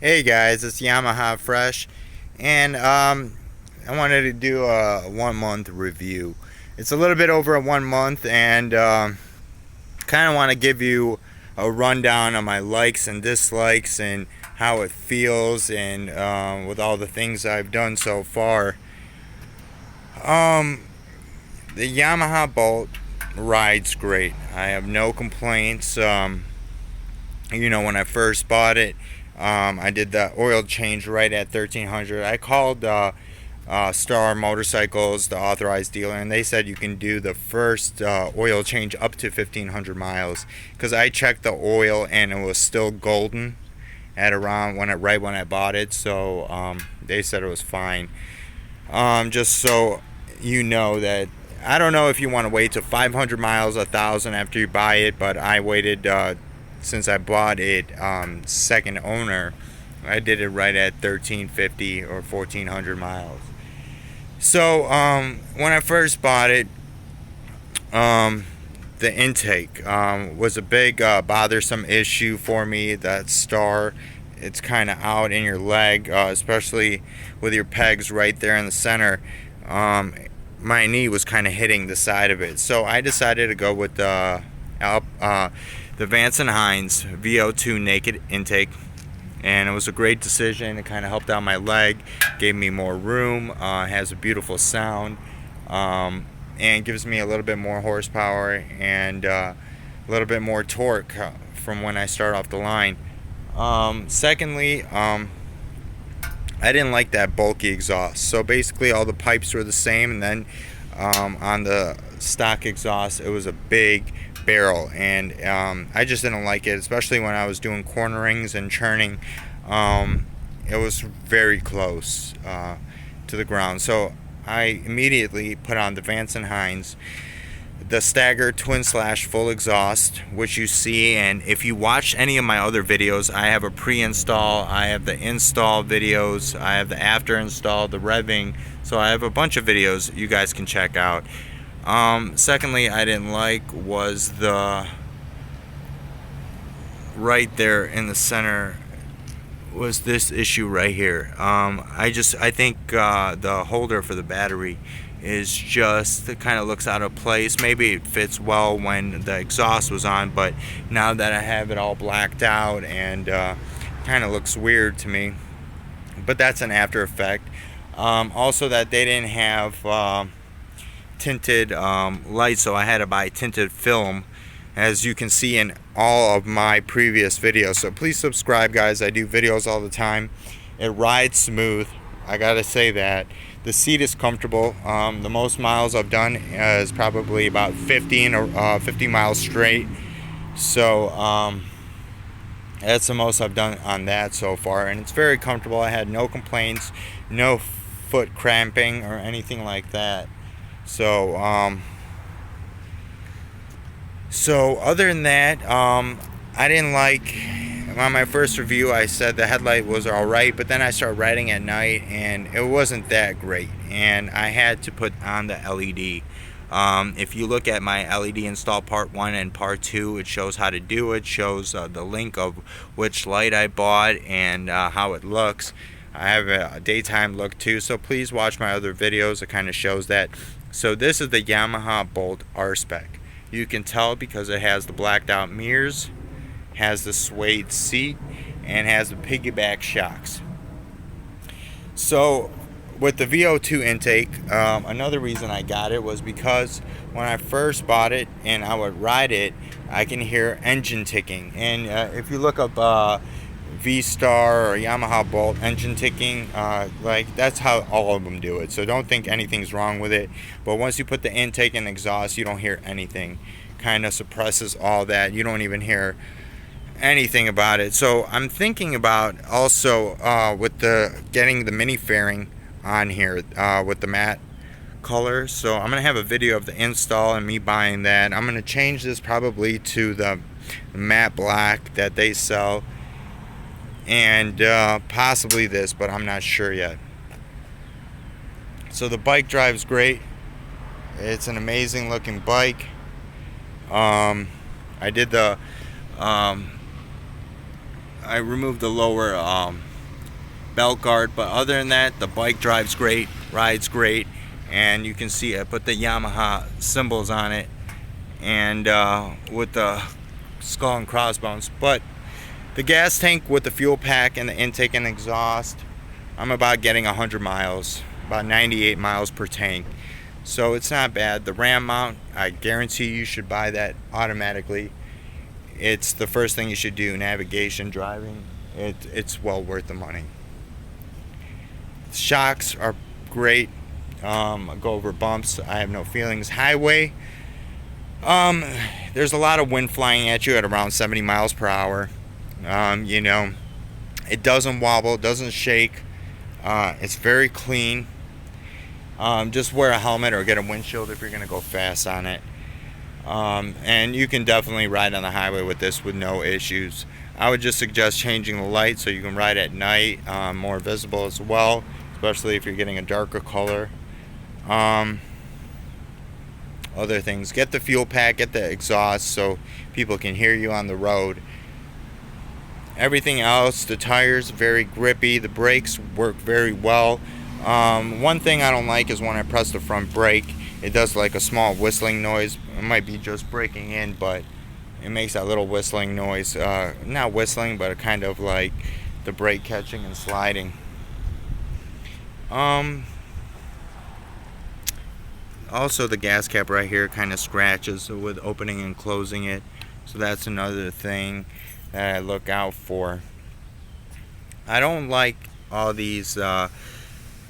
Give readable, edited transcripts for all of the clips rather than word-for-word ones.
Hey guys, it's Yamaha Fresh, and I wanted to do a 1 month review. It's a little bit over a 1 month, and kind of want to give you a rundown on my likes and dislikes and how it feels, and with all the things I've done so far. Um, the Yamaha Bolt rides great. I have no complaints. When I first bought it, I did the oil change right at 1300. I called Star Motorcycles, the authorized dealer, and they said you can do the first oil change up to 1500 miles. Because I checked the oil and it was still golden at around right when I bought it, so they said it was fine. Just so you know that I don't know if you want to wait to 500 miles, 1,000 after you buy it, but I waited since I bought it second owner. I did it right at 1350 or 1400 miles. So when I first bought it, the intake was a big bothersome issue for me. That star, it's kind of out in your leg, especially with your pegs right there in the center. My knee was kind of hitting the side of it, so I decided to go with the Vance and Hines VO2 naked intake, and it was a great decision. It kind of helped out my leg, gave me more room, has a beautiful sound, and gives me a little bit more horsepower and a little bit more torque from when I start off the line. Secondly, I didn't like that bulky exhaust. So basically all the pipes were the same, and then on the stock exhaust it was a big barrel, and I just didn't like it, especially when I was doing cornerings and churning. It was very close to the ground, so I immediately put on the Vance and Hines, the stagger twin slash full exhaust, which you see. And if you watch any of my other videos, I have a pre-install, I have the install videos, I have the after install, the revving, so I have a bunch of videos you guys can check out. Secondly, I didn't like was the right there in the center was this issue right here. I think the holder for the battery is just, it kind of looks out of place. Maybe it fits well when the exhaust was on, but now that I have it all blacked out, and kind of looks weird to me, but that's an after effect. Also, that they didn't have tinted lights, so I had to buy tinted film, as you can see in all of my previous videos. So please subscribe, guys. I do videos all the time. It rides smooth, I gotta say that. The seat is comfortable. The most miles I've done is probably about 50 miles straight. So that's the most I've done on that so far, and it's very comfortable. I had no complaints, no foot cramping or anything like that. So other than that, I didn't like, on my first review I said the headlight was alright, but then I started riding at night and it wasn't that great, and I had to put on the LED. If you look at my LED install part 1 and part 2, it shows how to do it, shows the link of which light I bought and how it looks. I have a daytime look too, so please watch my other videos. It kind of shows that. So this is the Yamaha Bolt R-Spec. You can tell because it has the blacked out mirrors, has the suede seat, and has the piggyback shocks. So with the VO2 intake, another reason I got it was because when I first bought it and I would ride it, I can hear engine ticking. And if you look up V-Star or Yamaha Bolt engine ticking, like that's how all of them do it, so don't think anything's wrong with it. But once you put the intake and exhaust, you don't hear anything. Kind of suppresses all that. You don't even hear anything about it. So I'm thinking about also with the getting the mini fairing on here with the matte color. So I'm gonna have a video of the install and me buying that. I'm gonna change this probably to the matte black that they sell, and possibly this, but I'm not sure yet. So the bike drives great. It's an amazing looking bike. I did the I removed the lower belt guard, but other than that, the bike drives great, rides great, and you can see I put the Yamaha symbols on it, and with the skull and crossbones. But the gas tank with the fuel pack and the intake and exhaust, I'm about getting 100 miles, about 98 miles per tank. So it's not bad. The RAM mount, I guarantee you should buy that automatically. It's the first thing you should do, navigation, driving. It's well worth the money. Shocks are great. I go over bumps. I have no feelings. Highway, there's a lot of wind flying at you at around 70 miles per hour. You know, it doesn't wobble, it doesn't shake. It's very clean. Just wear a helmet or get a windshield if you're going to go fast on it. And you can definitely ride on the highway with this with no issues. I would just suggest changing the light so you can ride at night, more visible as well, especially if you're getting a darker color. Other things, get the fuel pack, get the exhaust so people can hear you on the road. Everything else, the tires very grippy, the brakes work very well. One thing I don't like is when I press the front brake, it does like a small whistling noise. It might be just braking in, but it makes that little whistling noise. Not whistling, but kind of like the brake catching and sliding. Also, the gas cap right here kind of scratches with opening and closing it. So that's another thing that I look out for. I don't like all these, how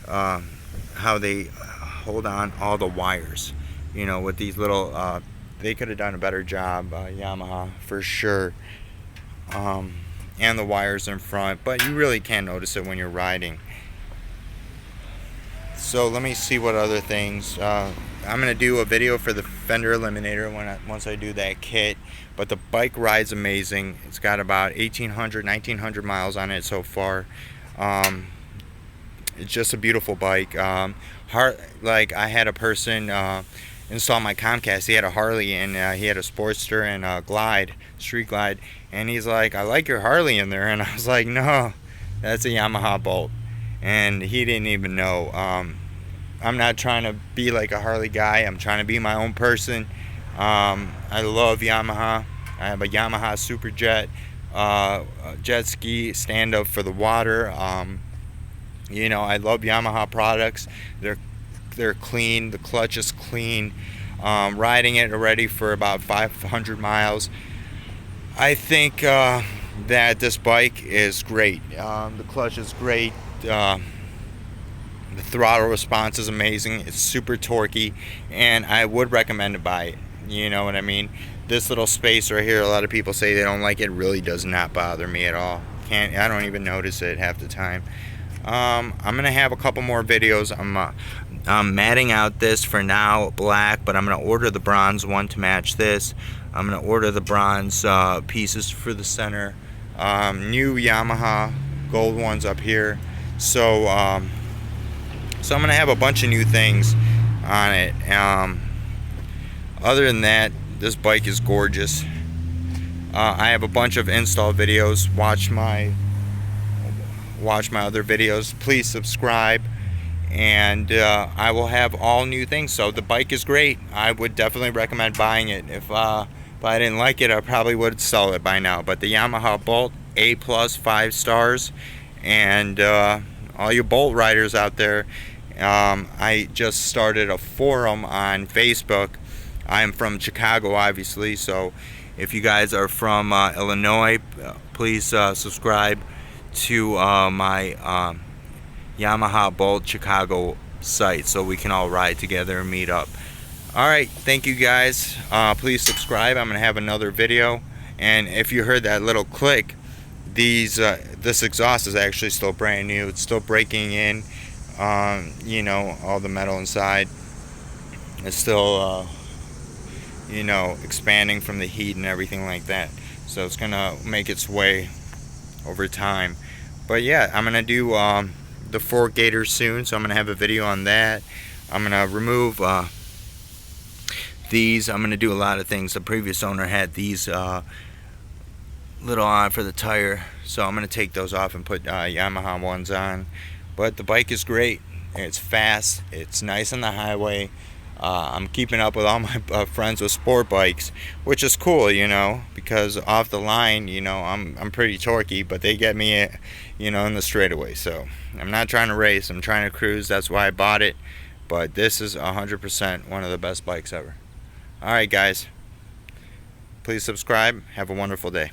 they hold on all the wires. You know, with these little, they could have done a better job, Yamaha, for sure. And the wires in front, but you really can't notice it when you're riding. So let me see what other things. I'm going to do a video for the fender eliminator once I do that kit. But the bike ride's amazing. It's got about 1,800, 1,900 miles on it so far. It's just a beautiful bike. Like I had a person install my Comcast. He had a Harley and he had a Sportster and a Glide, Street Glide. And he's like, "I like your Harley in there." And I was like, "No, that's a Yamaha Bolt." And he didn't even know. I'm not trying to be like a Harley guy. I'm trying to be my own person. I love Yamaha. I have a Yamaha Super Jet, jet ski stand up for the water. You know, I love Yamaha products. They're clean. The clutch is clean. Riding it already for about 500 miles. I think that this bike is great. The clutch is great. The throttle response is amazing. It's super torquey, and I would recommend to buy it. You know what I mean? This little space right here, a lot of people say they don't like it. It really does not bother me at all. I don't even notice it half the time. I'm gonna have a couple more videos. I'm matting out this for now black, but I'm gonna order the bronze one to match this. I'm gonna order the bronze pieces for the center. New Yamaha gold ones up here. So I'm gonna have a bunch of new things on it. Other than that, this bike is gorgeous. I have a bunch of install videos. Watch my other videos. Please subscribe, and I will have all new things. So the bike is great. I would definitely recommend buying it. If I didn't like it, I probably would sell it by now. But the Yamaha Bolt, A+, 5 stars. And all you Bolt riders out there, I just started a forum on Facebook. I'm from Chicago, obviously, so if you guys are from Illinois, please subscribe to my Yamaha Bolt Chicago site so we can all ride together and meet up. Alright, thank you guys. Please subscribe. I'm going to have another video. And if you heard that little click, this exhaust is actually still brand new. It's still breaking in. You know, all the metal inside. It's still you know, expanding from the heat and everything like that. So it's gonna make its way over time. But yeah, I'm gonna do the fork gators soon, so I'm gonna have a video on that. I'm gonna remove these. I'm gonna do a lot of things. The previous owner had these little on for the tire, so I'm gonna take those off and put Yamaha ones on. But the bike is great. It's fast. It's nice on the highway. I'm keeping up with all my friends with sport bikes, which is cool, you know, because off the line, you know, I'm pretty torquey, but they get me, you know, in the straightaway. So I'm not trying to race. I'm trying to cruise. That's why I bought it. But this is 100% one of the best bikes ever. All right, guys. Please subscribe. Have a wonderful day.